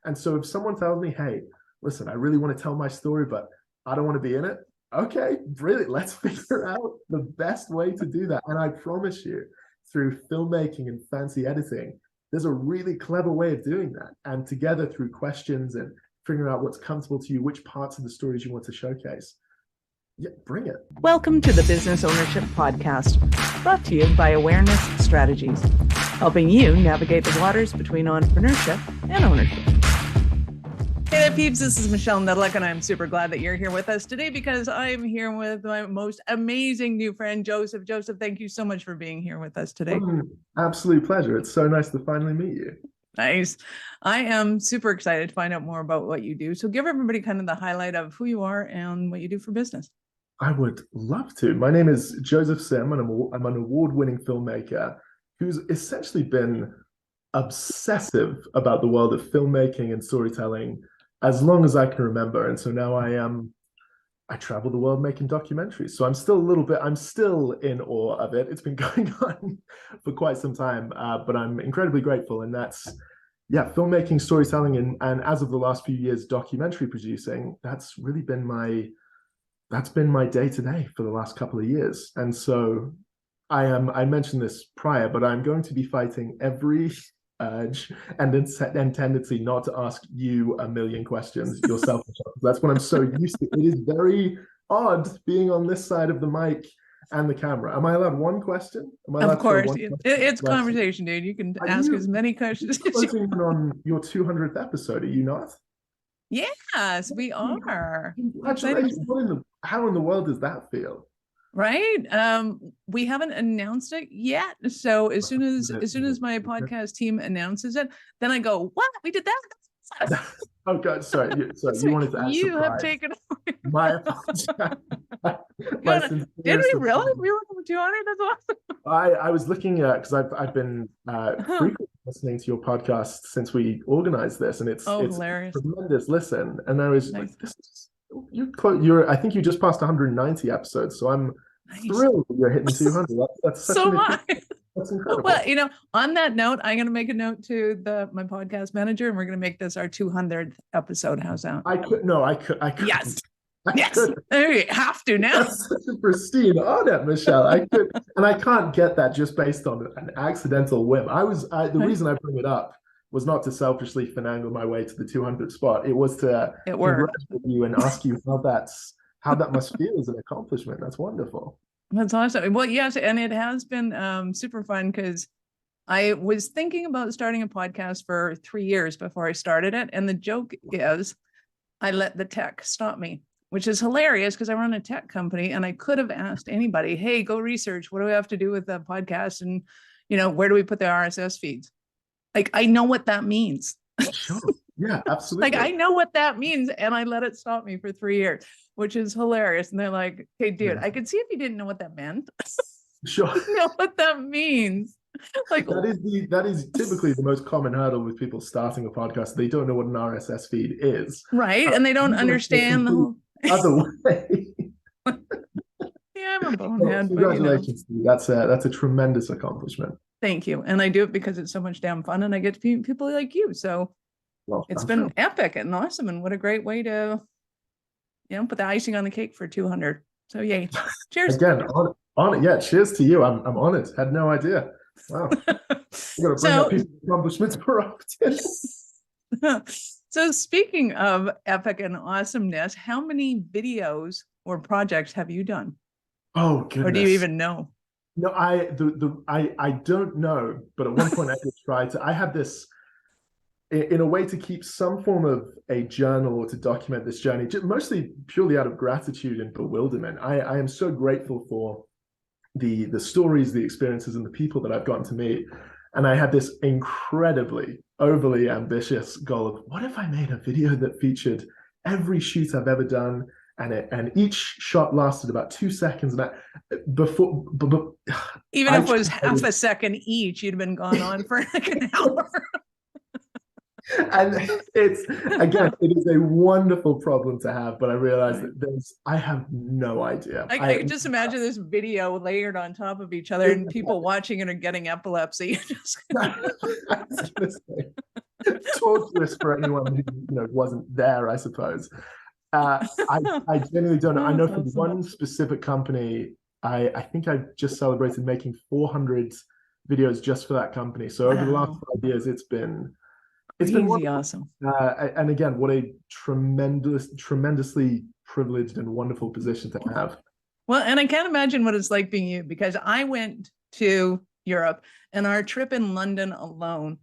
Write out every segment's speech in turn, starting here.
And so if someone tells me, hey, listen, I really want to tell my story, but I don't want to be in it. Okay, brilliant. Let's figure out the best way to do that. And I promise you, through filmmaking and fancy editing, there's a really clever way of doing that. And together through questions and figuring out what's comfortable to you, which parts of the stories you want to showcase. Yeah, bring it. Welcome to the Business Ownership Podcast, brought to you by Awareness Strategies, helping you navigate the waters between entrepreneurship and ownership. Hey there, peeps. This is Michelle Nedlick, and I'm super glad that you're here with us today because I'm here with my most amazing new friend, Joseph. Joseph, thank you so much for being here with us today. Absolute pleasure. It's so nice to finally meet you. Nice. I am super excited to find out more about what you do. So give everybody kind of the highlight of who you are and what you do for business. I would love to. My name is Joseph Sim, and I'm an award-winning filmmaker who's essentially been obsessive about the world of filmmaking and storytelling as long as I can remember. And so now I travel the world making documentaries. So I'm still in awe of it. It's been going on for quite some time, but I'm incredibly grateful. And that's, filmmaking, storytelling, and as of the last few years, documentary producing, that's been my day-to-day for the last couple of years. And so I mentioned this prior, but I'm going to be fighting every urge and tendency not to ask you a million questions yourself. That's what I'm so used to. It is very odd being on this side of the mic and the camera. Am I allowed one question? Of course. It's conversation, dude. You can ask as many questions as you want. On your 200th episode, are you not? Yes, we are. Congratulations. How in the world does that feel? Right. We haven't announced it yet. So as soon as my podcast team announces it, then I go, what? We did that? Oh God, sorry. You wanted to add you surprise. Have taken over. My apologies. Did we really? We were over 200? That's awesome. I was looking at, because I've been frequently listening to your podcast since we organized this, and it's hilarious. A tremendous listen. And I was nice. Like, I think you just passed 190 episodes, so I'm thrilled that you're hitting 200. That's such so much. That's incredible. Well, on that note, I'm going to make a note to my podcast manager, and we're going to make this our 200th episode. How's that? I could. Yes. You have to now. That's such a pristine honor, Michelle. I could, and I can't get that just based on an accidental whim. The reason I bring it up was not to selfishly finagle my way to the 200th spot. It was to congratulate you and ask you how that must feel as an accomplishment. That's wonderful. That's awesome. Well, yes, and it has been super fun because I was thinking about starting a podcast for 3 years before I started it. And the joke is I let the tech stop me, which is hilarious because I run a tech company and I could have asked anybody, hey, go research. What do we have to do with the podcast? And, where do we put the RSS feeds? Like, I know what that means. Sure. Yeah, absolutely. Like, I know what that means. And I let it stop me for 3 years, which is hilarious. And they're like, hey, dude, I could see if you didn't know what that meant. Sure. You know what that means. Like that is typically the most common hurdle with people starting a podcast. They don't know what an RSS feed is. Right. And they don't understand the whole other way. Yeah, I'm a bonehead. Congratulations to you. That's a tremendous accomplishment. Thank you. And I do it because it's so much damn fun and I get to meet people like you. So it's been epic and awesome. And what a great way to, put the icing on the cake for 200. So yay. Cheers. Again, on it. Yeah, cheers to you. I'm honored. Had no idea. Wow. I'm going to bring up people's accomplishments more often. So speaking of epic and awesomeness, how many videos or projects have you done? Oh, goodness. Or do you even know? No, I don't know, but at one point I did try to. I had this in a way to keep some form of a journal or to document this journey, mostly purely out of gratitude and bewilderment. I am so grateful for the stories, the experiences, and the people that I've gotten to meet. And I had this incredibly overly ambitious goal of, what if I made a video that featured every shoot I've ever done? And each shot lasted about 2 seconds. And even if it was half a second each, you'd have been gone on for like an hour. And it is a wonderful problem to have, but I realized that I have no idea. I can just imagine this video layered on top of each other and people watching it are getting epilepsy. torturous for anyone who wasn't there, I suppose. I genuinely don't know. I Oh, know that's from awesome. one specific company, I think I just celebrated making 400 videos just for that company. So over the last Wow. 5 years, it's been Crazy wonderful. awesome. And again, what a tremendously privileged and wonderful position to have. Well, and I can't imagine what it's like being you, because I went to Europe, and our trip in London alone,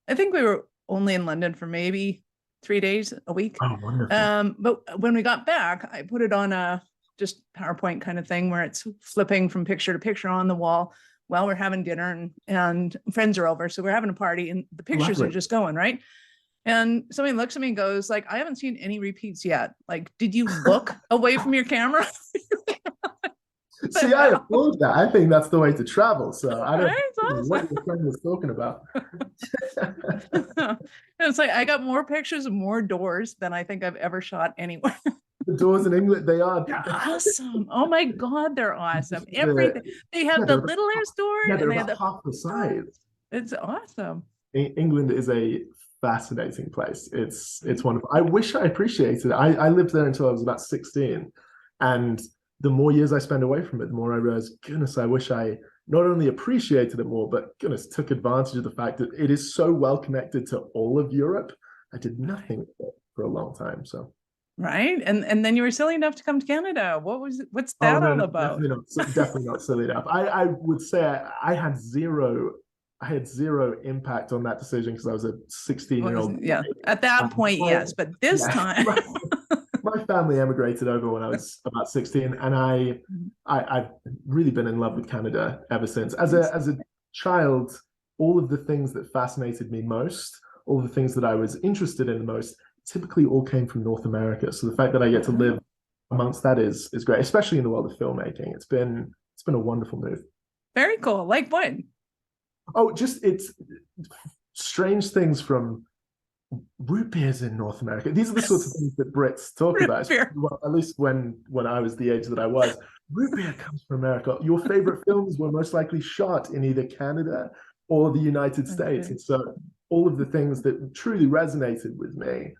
I think we were only in London for maybe 3 days a week. Oh, wonderful. But when we got back, I put it on a just PowerPoint kind of thing where it's flipping from picture to picture on the wall while we're having dinner, and friends are over. So we're having a party and the pictures are Lovely. just going, right? And somebody looks at me and goes, like, I haven't seen any repeats yet. Like, did you look away from your camera? See, I applaud that. I think that's the way to travel. So I don't Right? It's know what awesome. your friend was talking about. It's like I got more pictures and more doors than I think I've ever shot anywhere. The doors in England, they are They're awesome. Oh my God, they're awesome. the Everything. They have the littlest door, they're and they have about the half the size. it's awesome. England is a fascinating place. It's wonderful. I wish I appreciated it. I lived there until I was about 16. And the more years I spend away from it, the more I realize, goodness, I wish I not only appreciated it more, but goodness, took advantage of the fact that it is so well connected to all of Europe. I did nothing with it for a long time. So Right. And then you were silly enough to come to Canada. What's oh that no, all no, about? definitely not silly enough. I would say I had zero impact on that decision because I was a 16-year-old. Yeah. At that point, yes, but this Yeah, time. my family emigrated over when I was about 16, and I've really been in love with Canada ever since. As a child, all of the things that fascinated me most, all the things that I was interested in the most, typically all came from North America. So the fact that I get to live amongst that is great, especially in the world of filmmaking. It's been a wonderful move. Very cool. Like what? Oh, just it's strange things from root beers in North America. These are the sorts of things that Brits talk Root about, beer. well, at least when I was the age that I was. Root beer comes from America. Your favorite films were most likely shot in either Canada or the United States. Okay. And so all of the things that truly resonated with me,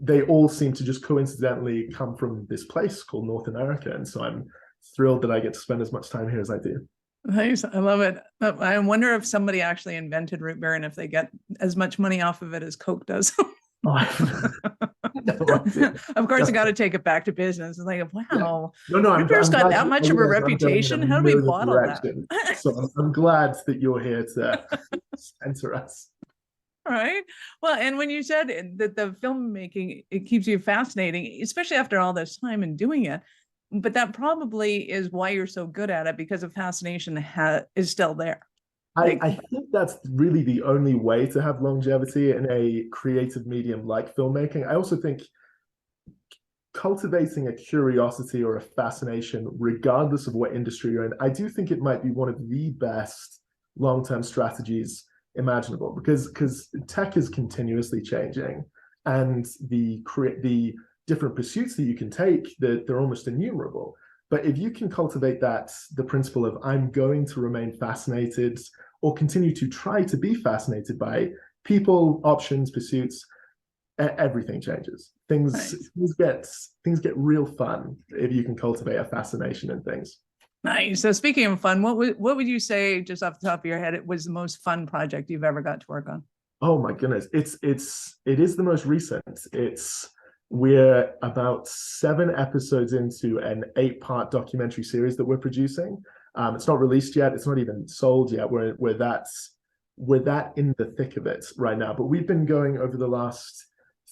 they all seem to just coincidentally come from this place called North America. And so I'm thrilled that I get to spend as much time here as I do. Nice. I love it. I wonder if somebody actually invented root beer and if they get as much money off of it as Coke does. Oh, no Of course, I got to take it back to business. It's like, yeah. wow, No, root beer's I'm got glad that much of a I'm going in a reputation. How do we million bottle that? directions. So I'm glad that you're here to censor us. Right. Well, and when you said that the filmmaking, it keeps you fascinating, especially after all this time and doing it, but that probably is why you're so good at it, because the fascination is still there. Like, I think that's really the only way to have longevity in a creative medium like filmmaking. I also think cultivating a curiosity or a fascination, regardless of what industry you're in, I do think it might be one of the best long-term strategies imaginable, because tech is continuously changing, and the different pursuits that you can take, they're almost innumerable. But if you can cultivate the principle of I'm going to remain fascinated or continue to try to be fascinated by people, options, pursuits, everything changes. nice. Things get real fun if you can cultivate a fascination in things. Nice. So speaking of fun, what would you say, just off the top of your head, it was the most fun project you've ever got to work on? Oh my goodness. It is the most recent. We're about 7 episodes into an 8-part documentary series that we're producing. It's not released yet. It's not even sold yet. We're that in the thick of it right now. But we've been going over the last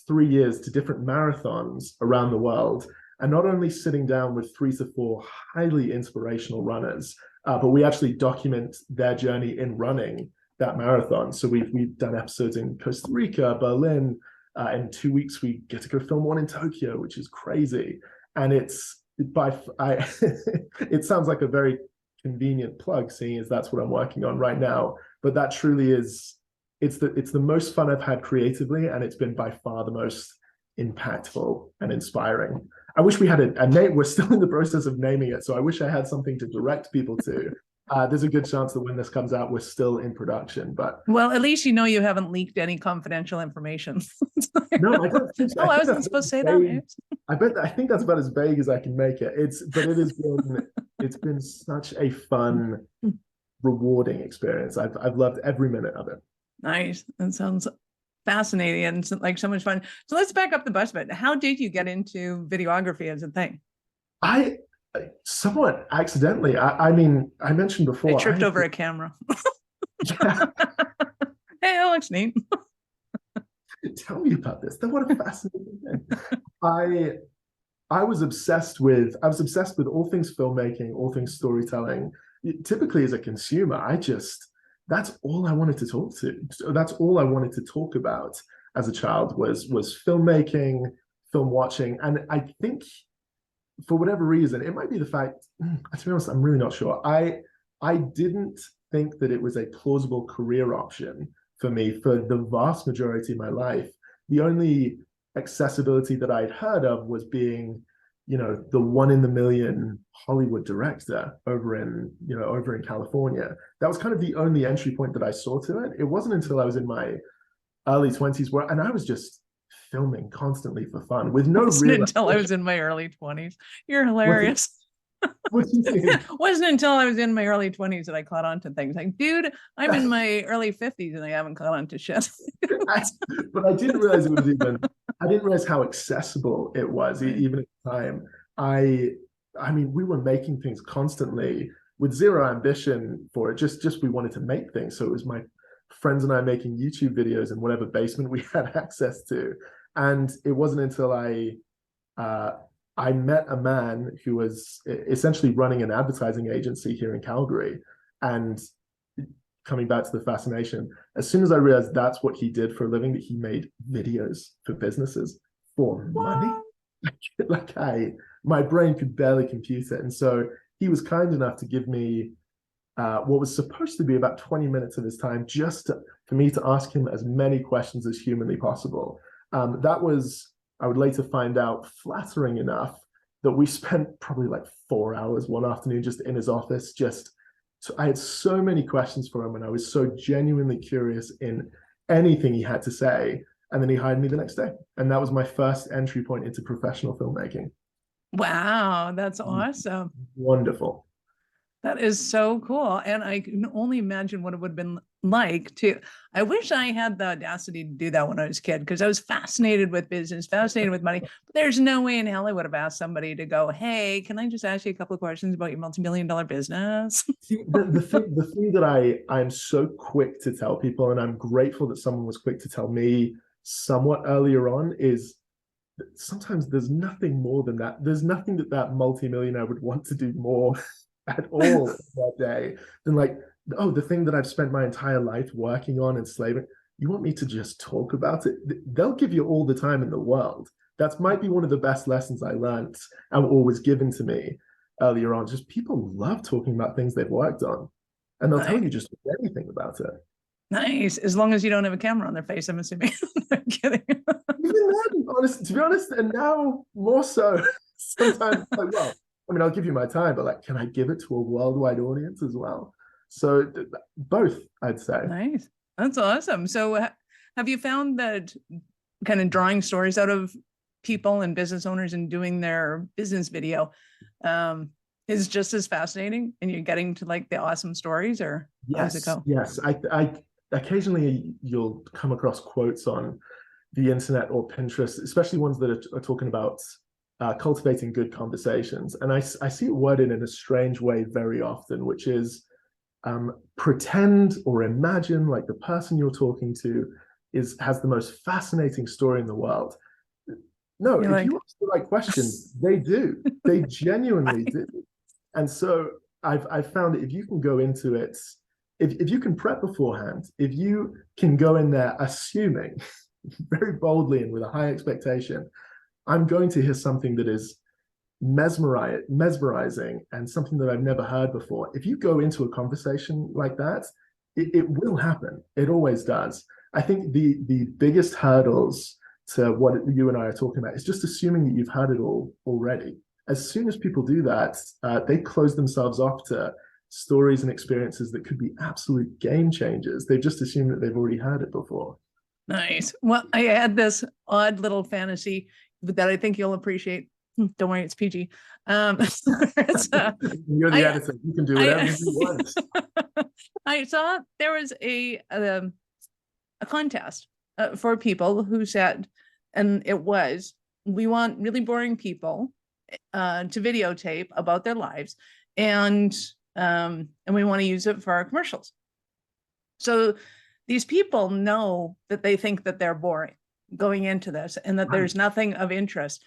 3 years to different marathons around the world, and not only sitting down with 3 to 4 highly inspirational runners, but we actually document their journey in running that marathon. So we've done episodes in Costa Rica, Berlin. In 2 weeks, we get to go film one in Tokyo, which is crazy. And it sounds like a very convenient plug, seeing as that's what I'm working on right now. But that truly is, it's the most fun I've had creatively, and it's been by far the most impactful and inspiring. I wish we had a name. We're still in the process of naming it, so I wish I had something to direct people to. There's a good chance that when this comes out, we're still in production. But Well, at least you know you haven't leaked any confidential information. no, I don't think so. Oh, I I think wasn't that's supposed to say that. vague. I think that's about as vague as I can make it. But it's been such a fun, rewarding experience. I've loved every minute of it. Nice. That sounds fascinating and like so much fun. So let's back up the bus a bit. How did you get into videography as a thing? I somewhat accidentally. I mean, I mentioned I before. tripped over a camera. Yeah, Hey, that looks neat. tell me about this. What a fascinating thing. I I was obsessed with all things filmmaking, all things storytelling. Typically, as a consumer, that's all I wanted to talk to. That's all I wanted to talk about as a child was filmmaking, film watching, and I think for whatever reason, it might be the fact. To be honest, I'm really not sure. I didn't think that it was a plausible career option for me for the vast majority of my life. The only accessibility that I'd heard of was being, the one in the million Hollywood director over in California. That was kind of the only entry point that I saw to it. It wasn't until I was in my early 20s and I was just filming constantly for fun with no Wasn't real until I was in my early 20s. You're what do hilarious. what do you mean? Wasn't until I was in my early 20s that I caught on to things. Like, dude, I'm in my early 50s and I haven't caught on to shit. But I didn't realize I didn't realize how accessible it was, Right. even at the time. I, I mean, we were making things constantly with zero ambition for it. Just we wanted to make things. So it was my friends and I making YouTube videos in whatever basement we had access to. And it wasn't until uh, I met a man who was essentially running an advertising agency here in Calgary. And coming back to the fascination, as soon as I realized that's what he did for a living, that he made videos for businesses for money, What? my brain could barely compute it. And so he was kind enough to give me what was supposed to be about 20 minutes of his time for me to ask him as many questions as humanly possible. That was, I would later find out, flattering enough that we spent probably like 4 hours one afternoon just in his office. I had so many questions for him, and I was so genuinely curious in anything he had to say. And then he hired me the next day. And that was my first entry point into professional filmmaking. Wow, that's awesome. Wonderful. That is so cool. And I can only imagine what it would have been like to. I wish I had the audacity to do that when I was a kid because I was fascinated with business, fascinated with money. But there's no way in hell I would have asked somebody to go, hey, can I just ask you a couple of questions about your multi-million dollar business? See, the thing that I'm so quick to tell people, and I'm grateful that someone was quick to tell me somewhat earlier on, is that sometimes there's nothing more than that. There's nothing that multimillionaire would want to do more at all that day than like, oh, the thing that I've spent my entire life working on and slaving. You want me to just talk about it? They'll give you all the time in the world. That might be one of the best lessons I learned or was given to me earlier on. Just people love talking about things they've worked on, and they'll tell you just anything about it. Nice. As long as you don't have a camera on their face, I'm assuming. I'm kidding. Even then, to be honest, and now more so, sometimes like, well, I mean, I'll give you my time, but like, can I give it to a worldwide audience as well? So both, I'd say. Nice. That's awesome. So have you found that kind of drawing stories out of people and business owners and doing their business video is just as fascinating and you're getting to like the awesome stories, or how does it go? Yes. I occasionally you'll come across quotes on the internet or Pinterest, especially ones that are talking about cultivating good conversations. And I see it worded in a strange way very often, which is pretend or imagine like the person you're talking to has the most fascinating story in the world. No, if you ask the right question, they do. They genuinely do. And so I've found that if you can go into it, if you can prep beforehand, if you can go in there assuming very boldly and with a high expectation, I'm going to hear something that is mesmerizing and something that I've never heard before. If you go into a conversation like that, it will happen. It always does. I think the biggest hurdles to what you and I are talking about is just assuming that you've heard it all already. As soon as people do that, they close themselves off to stories and experiences that could be absolute game changers. They've just assumed that they've already heard it before. Nice. Well, I had this odd little fantasy that I think you'll appreciate. Don't worry, it's PG. You're the editor. You can do whatever you want. I saw there was a contest for people who said, and it was, we want really boring people to videotape about their lives, and we want to use it for our commercials. So these people know that they think that they're boring going into this and that there's nothing of interest.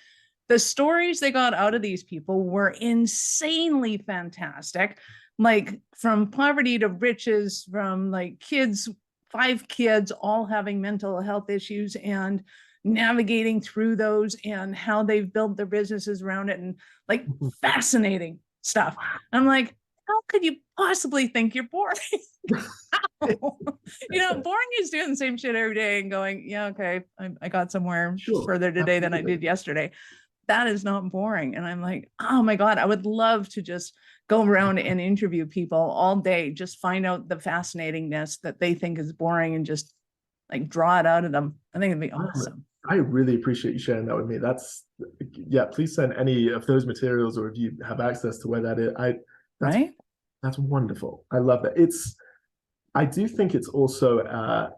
The stories they got out of these people were insanely fantastic, like from poverty to riches, from like kids, 5 kids all having mental health issues and navigating through those and how they've built their businesses around it, and like fascinating stuff. I'm like, how could you possibly think you're boring? Boring is doing the same shit every day and going, yeah, okay, I got somewhere further today than I did yesterday. That is not boring. And I'm like, oh my God, I would love to just go around and interview people all day, just find out the fascinatingness that they think is boring and just like draw it out of them. I think it'd be awesome. I really appreciate you sharing that with me. Please send any of those materials, or if you have access to where that is. That's wonderful. I love that. I do think it's also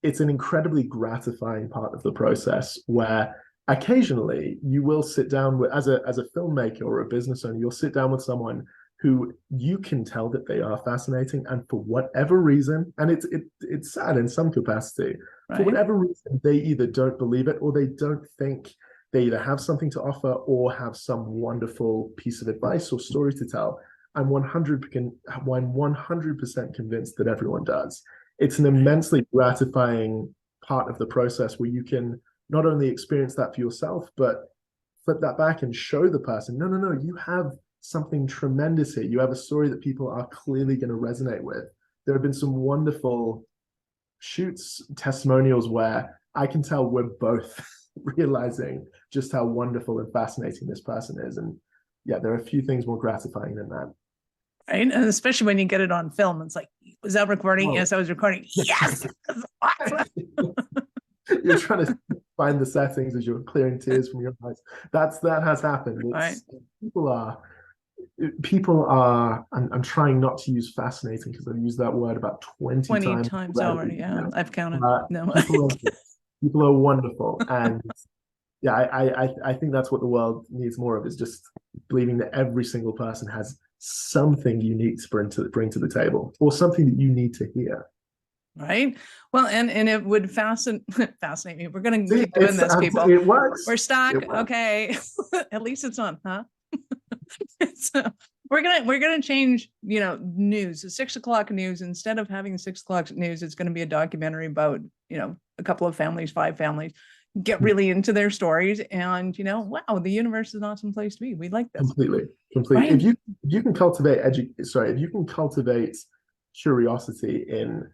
it's an incredibly gratifying part of the process where occasionally you will sit down with, as a filmmaker or a business owner, you'll sit down with someone who you can tell that they are fascinating, and for whatever reason, and it's sad in some capacity, for whatever reason, they either don't believe it, or they don't think they either have something to offer or have some wonderful piece of advice or story to tell. I'm 100% convinced that everyone does. It's an immensely gratifying part of the process where you can not only experience that for yourself, but flip that back and show the person, no, you have something tremendous here. You have a story that people are clearly going to resonate with. There have been some wonderful shoots, testimonials where I can tell we're both realizing just how wonderful and fascinating this person is. And yeah, there are a few things more gratifying than that. Right. And especially when you get it on film, it's like, was that recording? Oh. Yes, I was recording. Yes. Awesome. You're trying to find the settings as you're clearing tears from your eyes. That has happened. People are I'm trying not to use fascinating because I've used that word about 20 times already. Yeah, I've counted. No. People are wonderful. And yeah, I think that's what the world needs more of, is just believing that every single person has something unique to bring to the table, or something that you need to hear. Right. Well, and it would fascinate me. We're going to keep doing this, people. It works. We're stuck. Okay. At least it's on, huh? We're gonna change, news. The 6 o'clock news, instead of having 6 o'clock news, it's going to be a documentary about, a couple of families, 5 families, get really into their stories, and wow, the universe is an awesome place to be. We like this. Completely. Right? If you can cultivate curiosity in,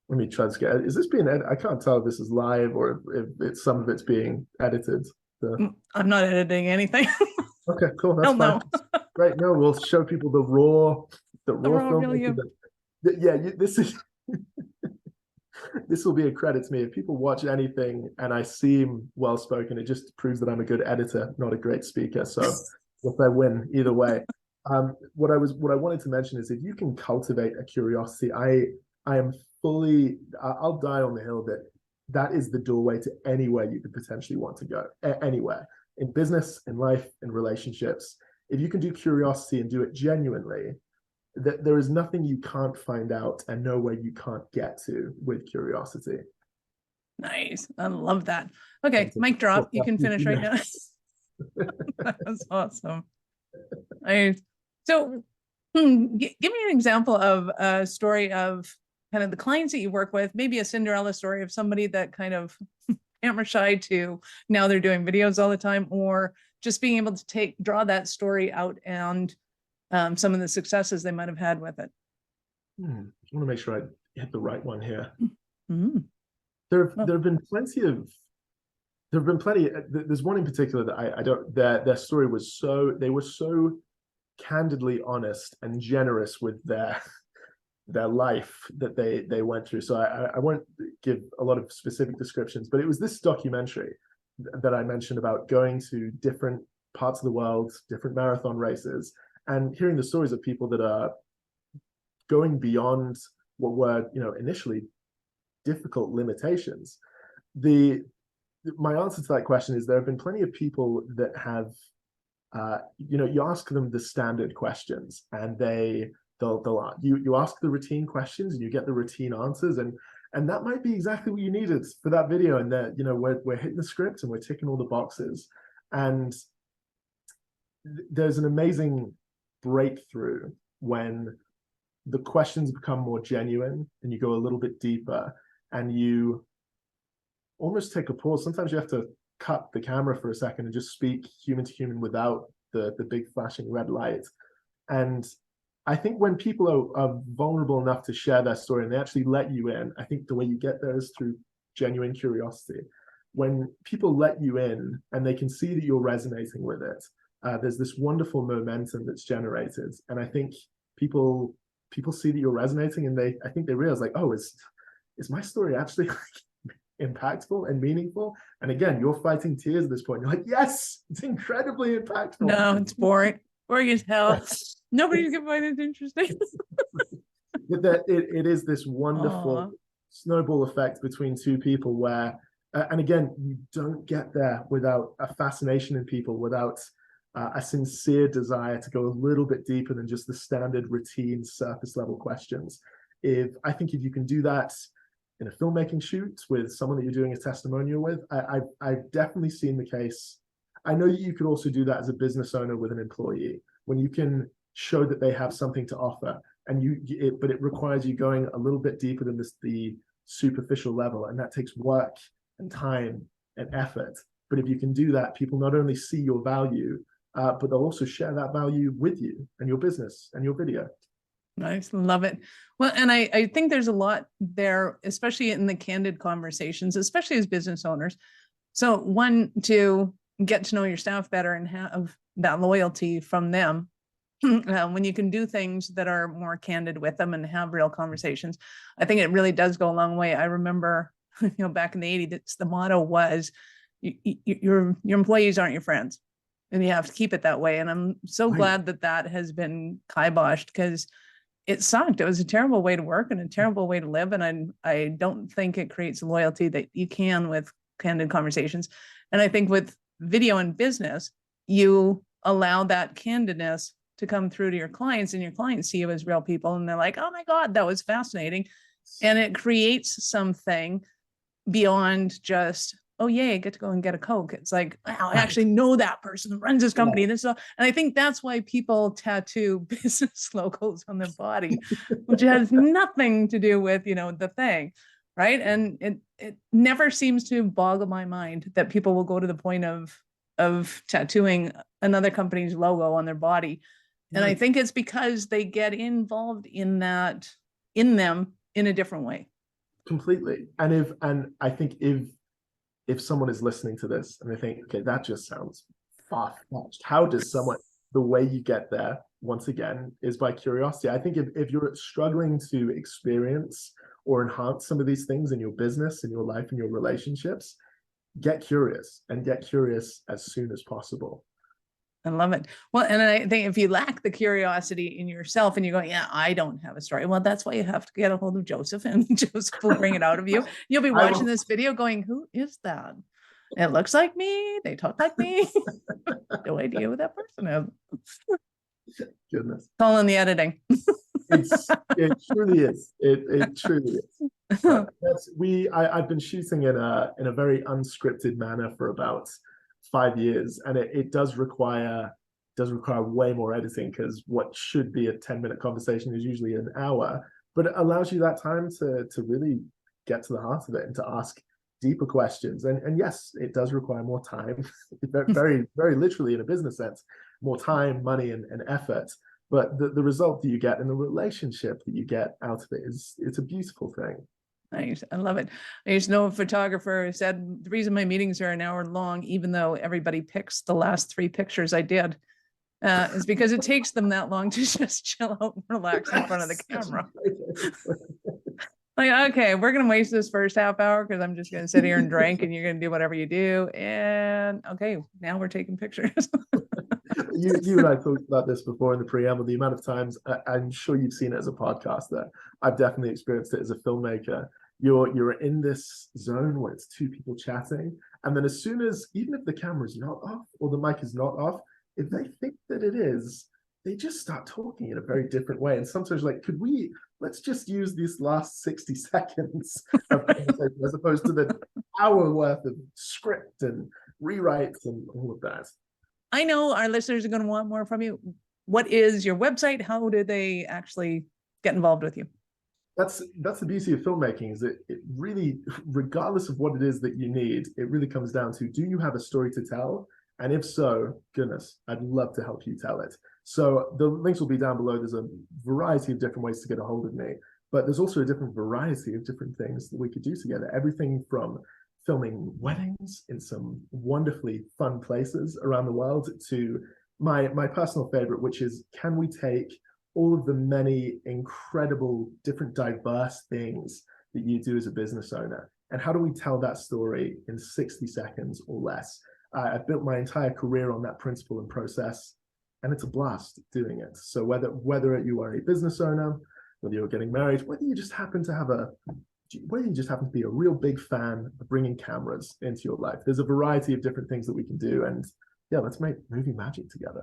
let me try to get, is this being, I can't tell if this is live or if it's some of it's being edited. I'm not editing anything. Okay, cool. That's fine. No. Right. No, we'll show people the raw film. This is this will be a credit to me. If people watch anything and I seem well spoken, it just proves that I'm a good editor, not a great speaker. So if I win either way. What I wanted to mention is, if you can cultivate a curiosity, I'll die on the hill that is the doorway to anywhere you could potentially want to go. Anywhere. In business, in life, in relationships. If you can do curiosity and do it genuinely, that there is nothing you can't find out and nowhere you can't get to with curiosity. Nice. I love that. Okay, mic drop. You can finish right now. That's awesome. So give me an example of a story of kind of the clients that you work with, maybe a Cinderella story of somebody that kind of camera shy to now they're doing videos all the time, or just being able to draw that story out and some of the successes they might have had with it. I want to make sure I hit the right one here. Mm-hmm. There have been plenty. There's one in particular that I don't. Their story was they were so candidly honest and generous with their life that they went through. So I won't give a lot of specific descriptions, but it was this documentary that I mentioned about going to different parts of the world, different marathon races, and hearing the stories of people that are going beyond what were, initially difficult limitations. My answer to that question is there have been plenty of people that have, you ask them the standard questions, and you ask the routine questions and you get the routine answers, and that might be exactly what you needed for that video. And that, we're hitting the script and we're ticking all the boxes, and there's an amazing breakthrough when the questions become more genuine and you go a little bit deeper and you almost take a pause. Sometimes you have to cut the camera for a second and just speak human to human without the big flashing red light. And I think when people are vulnerable enough to share their story and they actually let you in, I think the way you get there is through genuine curiosity. When people let you in and they can see that you're resonating with it, there's this wonderful momentum that's generated. And I think people see that you're resonating, and I think they realize, like, oh, is my story actually impactful and meaningful? And again, you're fighting tears at this point. You're like, yes, it's incredibly impactful. No, it's boring. Boring as hell. Nobody's gonna find it interesting. It is this wonderful snowball effect between two people where, and again, you don't get there without a fascination in people, without a sincere desire to go a little bit deeper than just the standard routine surface level questions. I think if you can do that in a filmmaking shoot with someone that you're doing a testimonial with, I've definitely seen the case. I know that you could also do that as a business owner with an employee, when you can show that they have something to offer, and but it requires you going a little bit deeper than the superficial level, and that takes work and time and effort. But if you can do that, people not only see your value, but they'll also share that value with you and your business and your video. Nice. Love it. Well, and I think there's a lot there, especially in the candid conversations, especially as business owners. So one, to get to know your staff better and have that loyalty from them. When you can do things that are more candid with them and have real conversations, I think it really does go a long way. I remember, back in the 80s, the motto was, your employees aren't your friends, and you have to keep it that way. And I'm so glad that has been kiboshed, because it sucked. It was a terrible way to work and a terrible way to live. And I don't think it creates loyalty that you can with candid conversations. And I think with video and business, you allow that candidness to come through to your clients, and your clients see you as real people, and they're like, oh my God, that was fascinating. And it creates something beyond just, oh yay, I get to go and get a Coke. It's like, wow, I actually know that person who runs this company. And I think that's why people tattoo business logos on their body, which has nothing to do with, the thing, right? And it never seems to boggle my mind that people will go to the point of tattooing another company's logo on their body. And I think it's because they get involved in them in a different way. Completely. And I think if someone is listening to this and they think, okay, that just sounds far-fetched, how does someone, the way you get there, once again, is by curiosity. I think if you're struggling to experience or enhance some of these things in your business, in your life, in your relationships, get curious, and get curious as soon as possible. I love it. Well, and I think if you lack the curiosity in yourself and you go, yeah, I don't have a story. Well, that's why you have to get a hold of Joseph, and Joseph will bring it out of you. You'll be watching this video going, who is that? It looks like me. They talk like me. No idea who that person is. Goodness. It's all in the editing. It truly is. It truly is. I've been shooting in a very unscripted manner for about 5 years, and it does require way more editing, because what should be a 10-minute conversation is usually an hour, but it allows you that time to really get to the heart of it and to ask deeper questions. And yes, it does require more time, very, very literally in a business sense, more time, money, and effort. But the result that you get and the relationship that you get out of it it's a beautiful thing. Nice. I love it. I used to know a photographer who said, the reason my meetings are an hour long, even though everybody picks the last 3 pictures I did, is because it takes them that long to just chill out and relax in front of the camera. Like, okay, we're going to waste this first half hour because I'm just going to sit here and drink and you're going to do whatever you do. And okay, now we're taking pictures. You and I talked about this before in the preamble, the amount of times, I'm sure you've seen it as a podcaster. I've definitely experienced it as a filmmaker. You're in this zone where it's two people chatting. And then as soon as, even if the camera's not off or the mic is not off, if they think that it is, they just start talking in a very different way. And sometimes like, let's just use these last 60 seconds of conversation as opposed to the hour worth of script and rewrites and all of that. I know our listeners are going to want more from you. What is your website? How do they actually get involved with you? That's the beauty of filmmaking, is it really, regardless of what it is that you need, it really comes down to, do you have a story to tell? And if so, goodness, I'd love to help you tell it. So the links will be down below. There's a variety of different ways to get a hold of me, but there's also a different variety of different things that we could do together. Everything from filming weddings in some wonderfully fun places around the world to my personal favorite, which is, can we take all of the many incredible, different, diverse things that you do as a business owner, and how do we tell that story in 60 seconds or less? I've built my entire career on that principle and process, and it's a blast doing it. So whether you are a business owner, whether you're getting married, whether you just happen to be a real big fan of bringing cameras into your life, there's a variety of different things that we can do. And yeah, let's make movie magic together.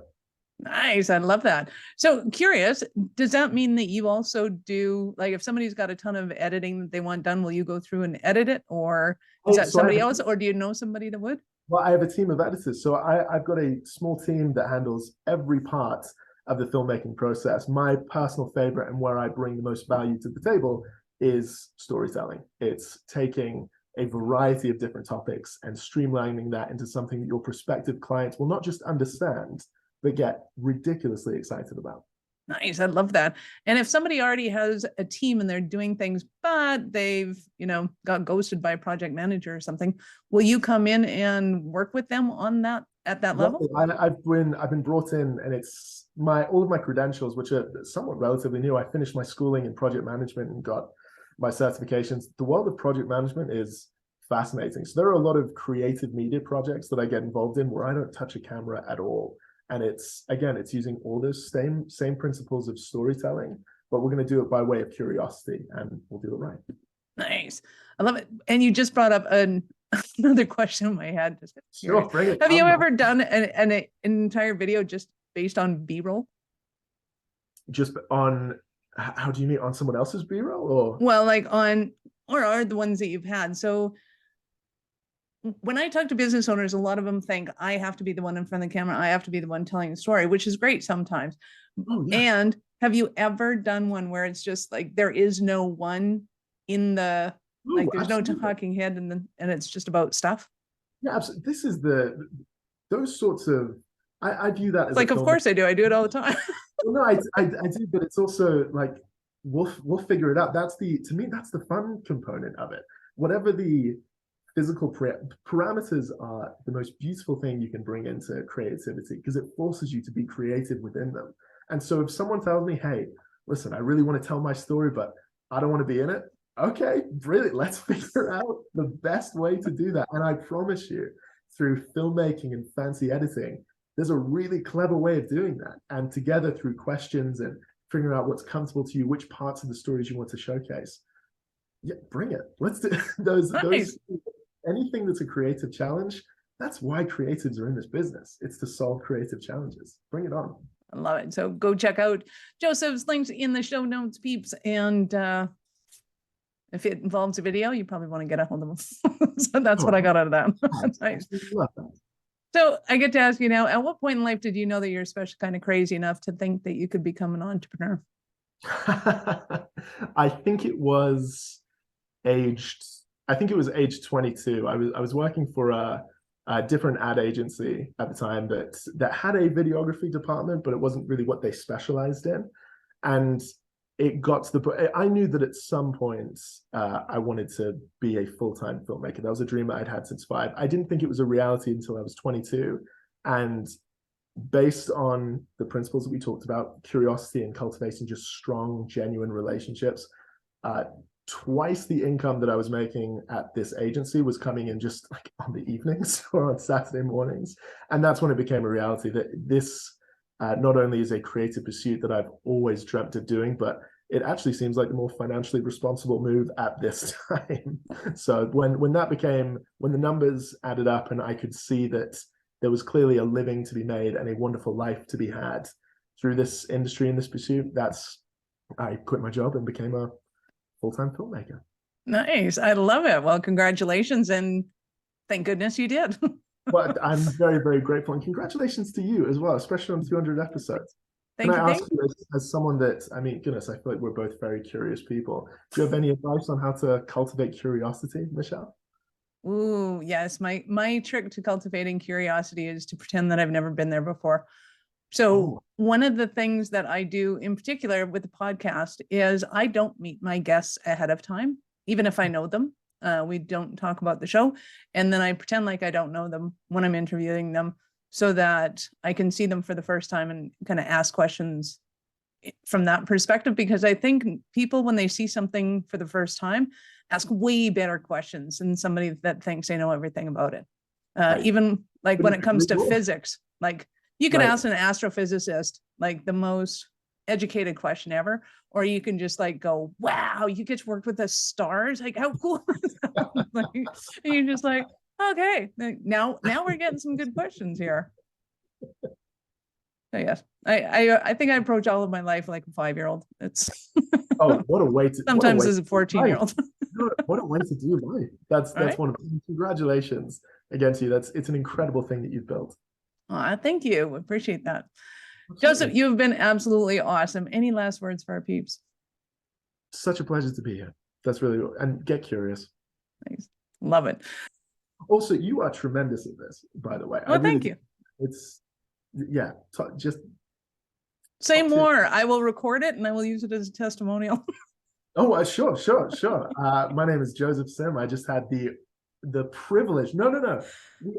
Nice. I love that. So curious, does that mean that you also do, like, if somebody's got a ton of editing that they want done, will you go through and edit it, or is that somebody else, or do you know somebody that would? Well, I have a team of editors. So I've got a small team that handles every part of the filmmaking process. My personal favorite and where I bring the most value to the table is storytelling. It's taking a variety of different topics and streamlining that into something that your prospective clients will not just understand, but get ridiculously excited about. Nice. I love that. And if somebody already has a team and they're doing things, but they've, got ghosted by a project manager or something, will you come in and work with them on that at that level? I've been brought in, and it's all of my credentials, which are somewhat relatively new. I finished my schooling in project management and got my certifications. The world of project management is fascinating. So there are a lot of creative media projects that I get involved in where I don't touch a camera at all. And it's using all those same principles of storytelling, but we're going to do it by way of curiosity, and we'll do it right. Nice. I love it. And you just brought up another question in my head. Sure, bring it. Have you ever done an entire video just based on B-roll? Just on, how do you mean, on someone else's B-roll, or? Well, like or the ones that you've had. So when I talk to business owners, a lot of them think I have to be the one in front of the camera. I have to be the one telling the story, which is great sometimes. Oh, yes. And have you ever done one where it's just like there is no one in the, like there's absolutely no talking head and it's just about stuff? Yeah, absolutely. This is those sorts of, I view that as like, of course I do. I do it all the time. Well, no, I do, but it's also like, we'll figure it out. To me, that's the fun component of it. Whatever the physical parameters are, the most beautiful thing you can bring into creativity, because it forces you to be creative within them. And so if someone tells me, hey, listen, I really want to tell my story, but I don't want to be in it. Okay, brilliant. Let's figure out the best way to do that. And I promise you, through filmmaking and fancy editing, there's a really clever way of doing that. And together, through questions and figuring out what's comfortable to you, which parts of the stories you want to showcase. Yeah, bring it. Let's do those. Anything that's a creative challenge, that's why creatives are in this business. It's to solve creative challenges. Bring it on. I love it. So go check out Joseph's links in the show notes, peeps. And if it involves a video, you probably want to get a hold of them. So that's what I got out of that. That's nice. Love that. So I get to ask you now, at what point in life did you know that you're especially kind of crazy enough to think that you could become an entrepreneur? I think it was age 22. I was working for a different ad agency at the time that had a videography department, but it wasn't really what they specialized in. And it got to the point, I knew that at some point I wanted to be a full-time filmmaker. That was a dream I'd had since 5. I didn't think it was a reality until I was 22. And based on the principles that we talked about, curiosity and cultivating just strong, genuine relationships. Twice the income that I was making at this agency was coming in just like on the evenings or on Saturday mornings. And that's when it became a reality that this not only is a creative pursuit that I've always dreamt of doing, but it actually seems like the more financially responsible move at this time. So when the numbers added up and I could see that there was clearly a living to be made and a wonderful life to be had through this industry and this pursuit, I quit my job and became a full-time filmmaker. Nice. I love it. Well, congratulations. And thank goodness you did. Well, I'm very, very grateful. And congratulations to you as well, especially on 200 episodes. Can I ask you, as someone that, I mean, goodness, I feel like we're both very curious people. Do you have any advice on how to cultivate curiosity, Michelle? Ooh, yes. My trick to cultivating curiosity is to pretend that I've never been there before. So one of the things that I do in particular with the podcast is I don't meet my guests ahead of time, even if I know them. We don't talk about the show. And then I pretend like I don't know them when I'm interviewing them so that I can see them for the first time and kind of ask questions from that perspective. Because I think people, when they see something for the first time, ask way better questions than somebody that thinks they know everything about it. Even like when it comes to physics, like you could ask an astrophysicist, like the most educated question ever, or you can just like go, wow, you get to work with the stars. Like, how cool is that? Like, and you're just like, okay, now we're getting some good questions here. So yes, I think I approach all of my life like a 5-year-old. It's what a way to sometimes as a 14-year-old. What a way to do life. That's right? Wonderful. Congratulations again to you. It's an incredible thing that you've built. Thank you. Appreciate that. Absolutely. Joseph, you've been absolutely awesome. Any last words for our peeps? Such a pleasure to be here. That's really, and get curious. Thanks. Love it. Also, you are tremendous at this, by the way. Oh, thank you. It's, yeah, just say more. I will record it and I will use it as a testimonial. Oh, sure. My name is Joseph Sim. I just had the privilege, the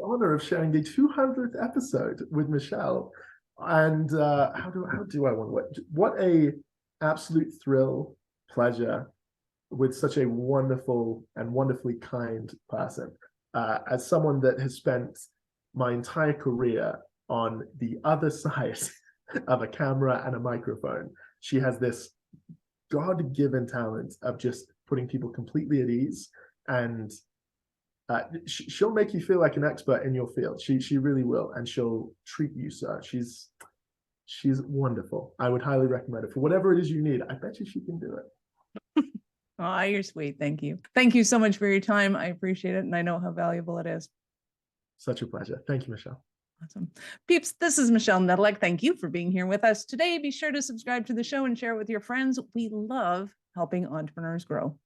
honor of sharing the 200th episode with Michelle. And how do I want to, what a absolute thrill, pleasure with such a wonderful and wonderfully kind person. As someone that has spent my entire career on the other side of a camera and a microphone, she has this God-given talent of just putting people completely at ease, and she'll make you feel like an expert in your field. She really will, and she'll treat you so. She's wonderful. I would highly recommend it for whatever it is you need. I bet you she can do it. Oh, you're sweet. Thank you. Thank you so much for your time. I appreciate it, and I know how valuable it is. Such a pleasure. Thank you, Michelle. Awesome. Peeps, this is Michelle Nedelec. Thank you for being here with us today. Be sure to subscribe to the show and share it with your friends. We love helping entrepreneurs grow.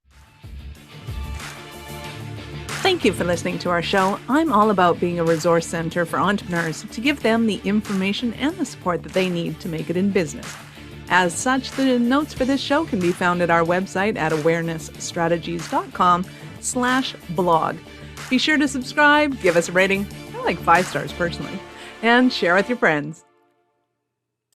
Thank you for listening to our show. I'm all about being a resource center for entrepreneurs to give them the information and the support that they need to make it in business. As such, the notes for this show can be found at our website at awarenessstrategies.com/blog. Be sure to subscribe, give us a rating. I like 5 stars personally, and share with your friends.